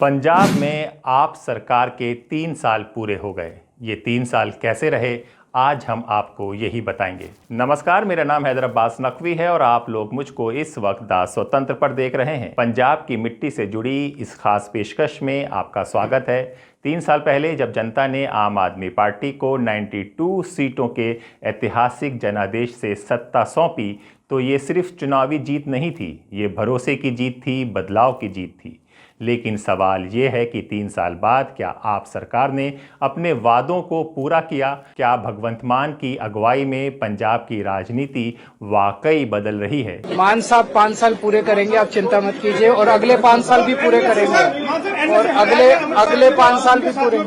पंजाब में आप सरकार के 3 साल पूरे हो गए। ये 3 साल कैसे रहे, आज हम आपको यही बताएंगे। नमस्कार, मेरा नाम हैदर अब्बास नकवी है और आप लोग मुझको इस वक्त द स्वतंत्र पर देख रहे हैं। पंजाब की मिट्टी से जुड़ी इस खास पेशकश में आपका स्वागत है। 3 साल पहले जब जनता ने आम आदमी पार्टी को 92 सीटों के ऐतिहासिक जनादेश से सत्ता सौंपी तो ये सिर्फ चुनावी जीत नहीं थी, ये भरोसे की जीत थी, बदलाव की जीत थी। लेकिन सवाल ये है कि 3 साल बाद क्या आप सरकार ने अपने वादों को पूरा किया? क्या भगवंत मान की अगुवाई में पंजाब की राजनीति वाकई बदल रही है? मान साहब 5 साल पूरे करेंगे, आप चिंता मत कीजिए, और अगले 5 साल भी पूरे करेंगे और अगले 5 साल भी पूरे।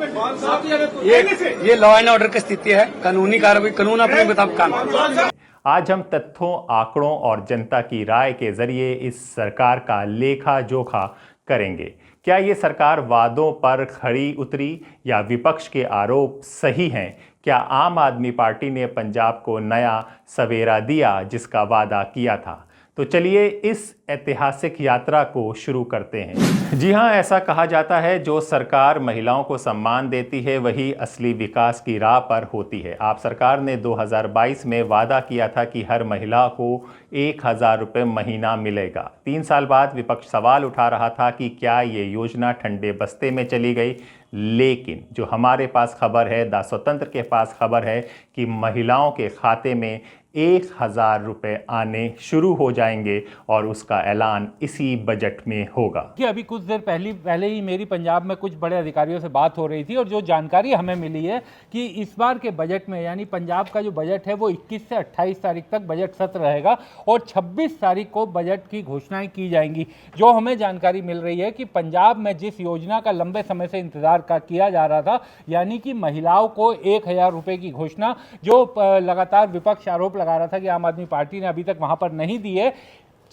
ये लॉ एंड ऑर्डर की स्थिति है, कानूनी कार्रवाई, कानून अपने मुताबिक काम करता है। आज हम तथ्यों, आंकड़ों और जनता की राय के जरिए इस सरकार का लेखा जोखा करेंगे। क्या ये सरकार वादों पर खरी उतरी या विपक्ष के आरोप सही हैं? क्या आम आदमी पार्टी ने पंजाब को नया सवेरा दिया जिसका वादा किया था? तो चलिए इस ऐतिहासिक यात्रा को शुरू करते हैं। जी हाँ, ऐसा कहा जाता है जो सरकार महिलाओं को सम्मान देती है वही असली विकास की राह पर होती है। आप सरकार ने 2022 में वादा किया था कि हर महिला को 1000 रुपये महीना मिलेगा। 3 साल बाद विपक्ष सवाल उठा रहा था कि क्या ये योजना ठंडे बस्ते में चली गई। लेकिन जो हमारे पास खबर है, द स्वतंत्र के पास खबर है कि महिलाओं के खाते में 1000 रुपये आने शुरू हो जाएंगे और उसका ऐलान इसी बजट में होगा। कि अभी कुछ देर पहले ही मेरी पंजाब में कुछ बड़े अधिकारियों से बात हो रही थी और जो जानकारी हमें मिली है कि इस बार के बजट में, यानी पंजाब का जो बजट है वो 21 से 28 तारीख तक बजट सत्र रहेगा और 26 तारीख को बजट की घोषणाएं की जाएंगी। जो हमें जानकारी मिल रही है कि पंजाब में जिस योजना का लंबे समय से इंतजार किया जा रहा था, यानी कि महिलाओं को 1000 रुपये की घोषणा, जो लगातार विपक्ष आरोप लगा रहा था कि आम आदमी पार्टी ने अभी तक वहां पर नहीं दी है,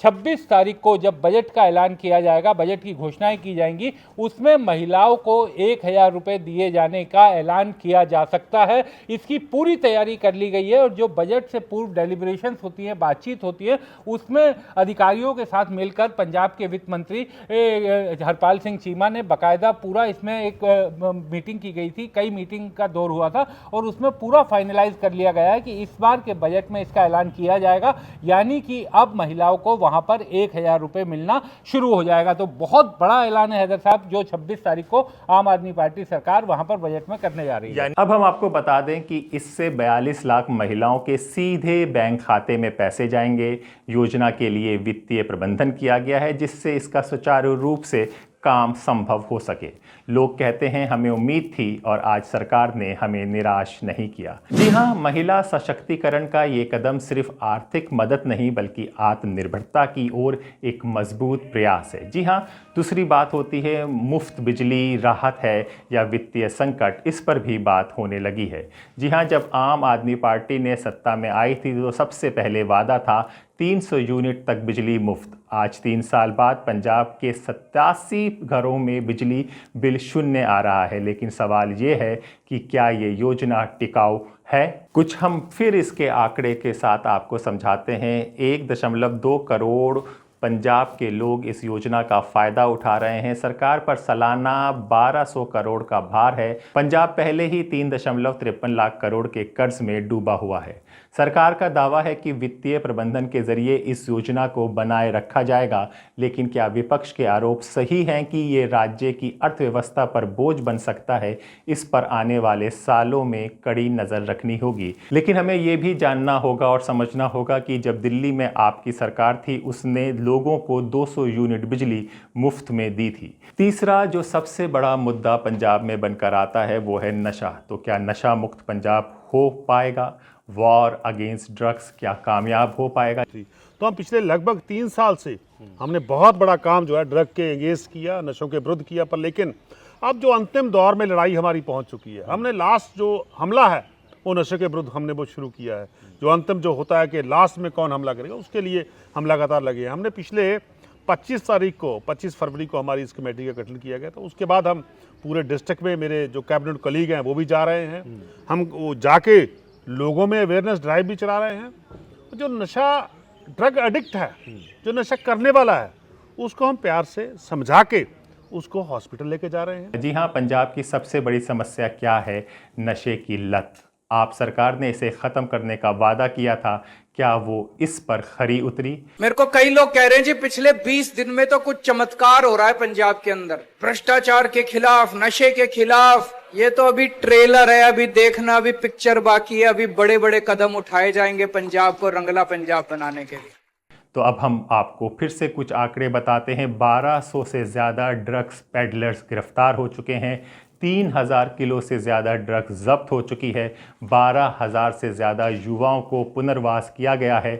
26 तारीख को जब बजट का ऐलान किया जाएगा, बजट की घोषणाएं की जाएंगी, उसमें महिलाओं को 1000 रुपये दिए जाने का ऐलान किया जा सकता है। इसकी पूरी तैयारी कर ली गई है और जो बजट से पूर्व डेलिब्रेशंस होती है, बातचीत होती है, उसमें अधिकारियों के साथ मिलकर पंजाब के वित्त मंत्री हरपाल सिंह चीमा ने बाकायदा पूरा इसमें एक मीटिंग की गई थी, कई मीटिंग का दौर हुआ था और उसमें पूरा फाइनलाइज कर लिया गया है कि इस बार के बजट में इसका ऐलान किया जाएगा, यानी कि अब महिलाओं को वहां पर 1000 रुपये मिलना शुरू हो जाएगा। तो बहुत बड़ा ऐलान है हैदर साहब, जो 26 तारीख को आम आदमी पार्टी सरकार वहां पर बजट में करने जा रही है। अब हम आपको बता दें कि इससे 42 लाख महिलाओं के सीधे बैंक खाते में पैसे जाएंगे। योजना के लिए वित्तीय प्रबंधन किया गया है जिससे इसका सुचारू रूप से काम संभव हो सके। लोग कहते हैं हमें उम्मीद थी और आज सरकार ने हमें निराश नहीं किया। जी हाँ, महिला सशक्तिकरण का ये कदम सिर्फ आर्थिक मदद नहीं बल्कि आत्मनिर्भरता की ओर एक मजबूत प्रयास है। जी हाँ, दूसरी बात होती है मुफ्त बिजली, राहत है या वित्तीय संकट, इस पर भी बात होने लगी है। जी हाँ, जब आम आदमी पार्टी ने सत्ता में आई थी तो सबसे पहले वादा था 300 यूनिट तक बिजली मुफ्त। आज 3 साल बाद पंजाब के 87 घरों में बिजली बिल शून्य आ रहा है। लेकिन सवाल ये है कि क्या ये योजना टिकाऊ है? कुछ हम फिर इसके आंकड़े के साथ आपको समझाते हैं। 1.2 करोड़ पंजाब के लोग इस योजना का फायदा उठा रहे हैं। सरकार पर सालाना 1200 करोड़ का भार है। पंजाब पहले ही 3.53 लाख करोड़ के कर्ज में डूबा हुआ है। सरकार का दावा है कि वित्तीय प्रबंधन के जरिए इस योजना को बनाए रखा जाएगा, लेकिन क्या विपक्ष के आरोप सही हैं कि ये राज्य की अर्थव्यवस्था पर बोझ बन सकता है? इस पर आने वाले सालों में कड़ी नज़र रखनी होगी। लेकिन हमें ये भी जानना होगा और समझना होगा कि जब दिल्ली में आपकी सरकार थी उसने लोगों को 200 यूनिट बिजली मुफ्त में दी थी। तीसरा जो सबसे बड़ा मुद्दा पंजाब में बनकर आता है वो है नशा। तो क्या नशा मुक्त पंजाब हो पाएगा? वॉर अगेंस्ट ड्रग्स क्या कामयाब हो पाएगा? तो हम पिछले लगभग 3 साल से हमने बहुत बड़ा काम जो है ड्रग के अगेंस्ट किया, नशों के विरुद्ध किया, पर लेकिन अब जो अंतिम दौर में लड़ाई हमारी पहुंच चुकी है। हमने लास्ट जो हमला है वो नशे के विरुद्ध हमने वो शुरू किया है। जो अंतिम जो होता है कि लास्ट में कौन हमला करेगा, उसके लिए हम लगातार लगे हैं। हमने पिछले 25 फरवरी को हमारी इस कमेटी का गठन किया गया था। उसके बाद हम पूरे डिस्ट्रिक्ट में, मेरे जो कैबिनेट कलीग हैं वो भी जा रहे हैं, हम वो जाके लोगों में अवेयरनेस ड्राइव भी चला रहे हैं। जो नशा ड्रग एडिक्ट है, जो नशा करने वाला है, उसको हम प्यार से समझा के उसको हॉस्पिटल लेके जा रहे हैं। जी हाँ, पंजाब की सबसे बड़ी समस्या क्या है? नशे की लत। आप सरकार ने इसे ख़त्म करने का वादा किया था, क्या वो इस पर खरी उतरी? मेरे को कई लोग कह रहे हैं जी पिछले 20 दिन में तो कुछ चमत्कार हो रहा है पंजाब के अंदर, भ्रष्टाचार के खिलाफ, नशे के खिलाफ। ये तो अभी ट्रेलर है, अभी देखना, अभी पिक्चर बाकी है, अभी बड़े बड़े कदम उठाए जाएंगे पंजाब को रंगला पंजाब बनाने के लिए। तो अब हम आपको फिर से कुछ आंकड़े बताते हैं। 1200 से ज़्यादा ड्रग्स पेडलर्स गिरफ्तार हो चुके हैं, 3000 किलो से ज़्यादा ड्रग्स जब्त हो चुकी है, 12,000 से ज़्यादा युवाओं को पुनर्वास किया गया है,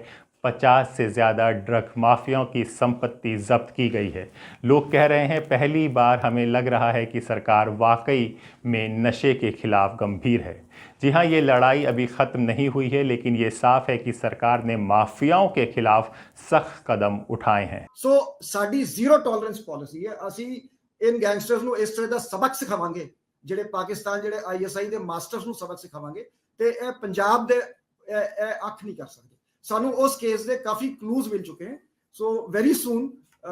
50 से ज़्यादा ड्रग माफियाओं की संपत्ति जब्त की गई है। लोग कह रहे हैं पहली बार हमें लग रहा है कि सरकार वाकई में नशे के खिलाफ गंभीर है। जी हाँ, ये लड़ाई अभी ख़त्म नहीं हुई है, लेकिन ये साफ है कि सरकार ने माफियाओं के खिलाफ सख्त कदम उठाए हैं। सो साडी जीरो टॉलरेंस पॉलिसी है। असी इन गैंगस्टर्स ਨੂੰ ਇਸ ਤਰ੍ਹਾਂ ਦਾ ਸਬਕ ਸਿਖਾਵਾਂਗੇ, ਜਿਹੜੇ ਪਾਕਿਸਤਾਨ ਜਿਹੜੇ ਆਈਐਸਆਈ ਦੇ ਮਾਸਟਰਸ ਨੂੰ ਸਬਕ ਸਿਖਾਵਾਂਗੇ, ਤੇ ਇਹ ਪੰਜਾਬ ਦੇ ਅੱਖ ਨਹੀਂ ਕਰ ਸਕਦੇ। ਸਾਨੂੰ ਉਸ ਕੇਸ ਦੇ ਕਾਫੀ ਕਲੂਜ਼ ਮਿਲ ਚੁੱਕੇ हैं, so very soon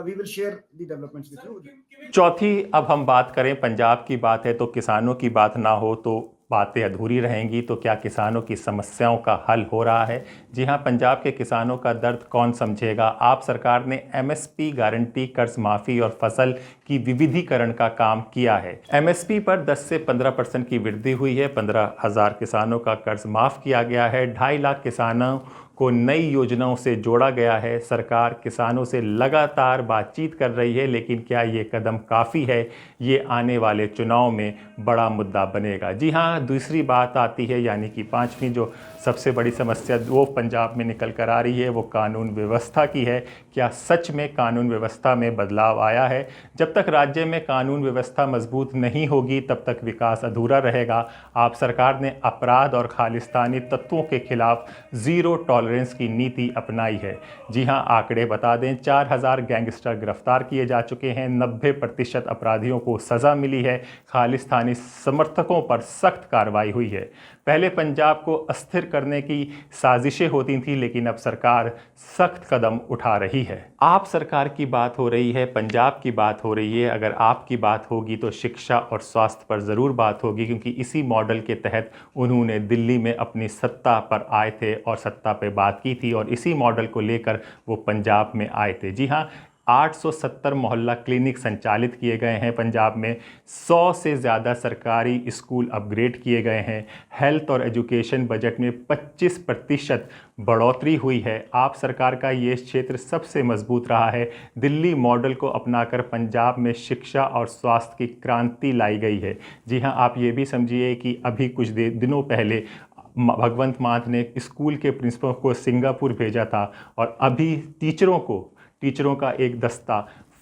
we will share the developments with you. चौथी, अब हम बात करें, पंजाब की बात है तो किसानों की बात ना हो तो बातें अधूरी रहेंगी। तो क्या किसानों की समस्याओं का हल हो रहा है? जी हाँ, पंजाब के किसानों का दर्द कौन समझेगा? आप सरकार ने एमएसपी गारंटी, कर्ज माफ़ी और फसल की विविधीकरण का काम किया है। एमएसपी पर 10 से 15% की वृद्धि हुई है, 15,000 किसानों का कर्ज माफ़ किया गया है, 2.5 लाख किसानों को नई योजनाओं से जोड़ा गया है। सरकार किसानों से लगातार बातचीत कर रही है, लेकिन क्या ये कदम काफ़ी है? ये आने वाले चुनाव में बड़ा मुद्दा बनेगा। जी हाँ, दूसरी बात आती है, यानी कि पांचवी जो सबसे बड़ी समस्या वो पंजाब में निकल कर आ रही है, वो कानून व्यवस्था की है। क्या सच में कानून व्यवस्था में बदलाव आया है? जब तक राज्य में कानून व्यवस्था मजबूत नहीं होगी, तब तक विकास अधूरा रहेगा। आप सरकार ने अपराध और खालिस्तानी तत्वों के खिलाफ ज़ीरो टॉलरेंस की नीति अपनाई है। जी हाँ, आंकड़े बता दें, 4000 गैंगस्टर गिरफ्तार किए जा चुके हैं, 90% अपराधियों को सज़ा मिली है, खालिस्तानी समर्थकों पर सख्त कार्रवाई हुई है। पहले पंजाब को अस्थिर करने की साजिशें होती थी, लेकिन अब सरकार सख्त कदम उठा रही है। आप सरकार की बात हो रही है, पंजाब की बात हो रही है, अगर आपकी बात होगी तो शिक्षा और स्वास्थ्य पर ज़रूर बात होगी, क्योंकि इसी मॉडल के तहत उन्होंने दिल्ली में अपनी सत्ता पर आए थे और सत्ता पे बात की थी, और इसी मॉडल को लेकर वो पंजाब में आए थे। जी हाँ, 870 मोहल्ला क्लिनिक संचालित किए गए हैं पंजाब में, 100 से ज़्यादा सरकारी स्कूल अपग्रेड किए गए हैं, हेल्थ और एजुकेशन बजट में 25% बढ़ोतरी हुई है। आप सरकार का ये क्षेत्र सबसे मजबूत रहा है। दिल्ली मॉडल को अपनाकर पंजाब में शिक्षा और स्वास्थ्य की क्रांति लाई गई है। जी हाँ, आप ये भी समझिए कि अभी कुछ दिनों पहले भगवंत मान ने स्कूल के प्रिंसिपल को सिंगापुर भेजा था, और अभी टीचरों का एक दस्ता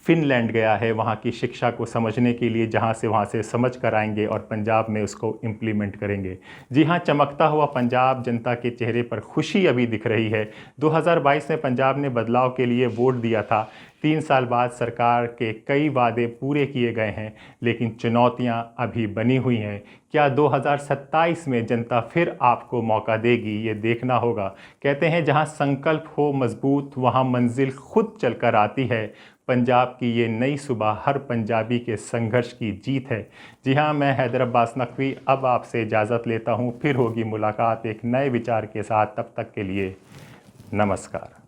फिनलैंड गया है वहाँ की शिक्षा को समझने के लिए, जहाँ से वहाँ से समझ कर आएंगे और पंजाब में उसको इम्प्लीमेंट करेंगे। जी हाँ, चमकता हुआ पंजाब, जनता के चेहरे पर खुशी अभी दिख रही है। 2022 में पंजाब ने बदलाव के लिए वोट दिया था। 3 साल बाद सरकार के कई वादे पूरे किए गए हैं, लेकिन चुनौतियां अभी बनी हुई हैं। क्या 2027 में जनता फिर आपको मौका देगी? ये देखना होगा। कहते हैं जहां संकल्प हो मजबूत, वहां मंजिल खुद चलकर आती है। पंजाब की ये नई सुबह हर पंजाबी के संघर्ष की जीत है। जी हाँ, मैं हैदर अब्बास नकवी अब आपसे इजाज़त लेता हूँ। फिर होगी मुलाकात एक नए विचार के साथ। तब तक के लिए नमस्कार।